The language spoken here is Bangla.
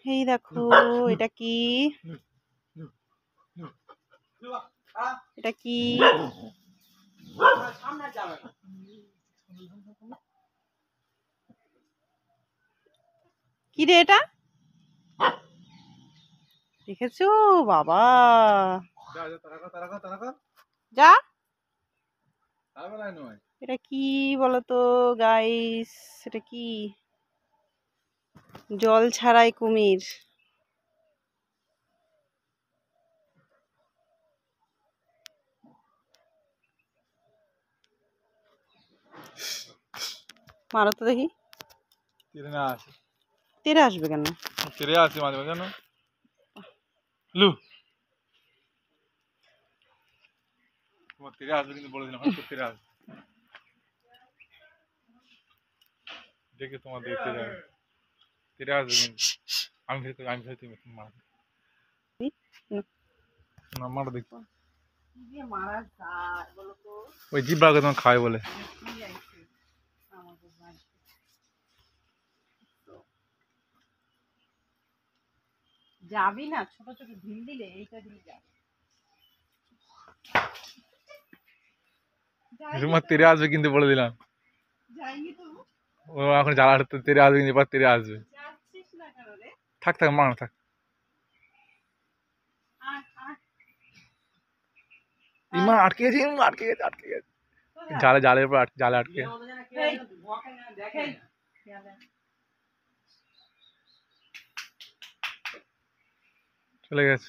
এই দেখো এটা কি, এটা কি, কি রে এটা দেখেছো বাবা? যা, এটা কি বলতো গাইস? এটা কি? জল ছাড়াই কুমির। মারো তো দেখি। তেরে আসবে কেন? তেরে আসে মাঝে মাঝে কেন? লু তোমার তেরে আসবে কিন্তু বলে দিলাম, হয়তো তেরে আসবে। দেখে তোমার দেখতে যাবে, তেরে আসবে কিন্তু। আমি ভেবে তুমি মারবে না, মারো দেখো। ওই জিব্বাকে তোমার খায় বলে। যাবি না, ছোট ছোট ঢিল দিলে এইটা ঢিল যাবে। তোমার তেরে আসবে কিন্তু বলে দিলাম। ও এখন জ্বালা তেরে আসবে কিন্তু, এবার তেরে আসবে। থাক থাক মার থাক। ইমা আটকে গেছে, আটকে গেছে, আটকে গেছে। জালের উপর জালে আটকে চলে গেছে।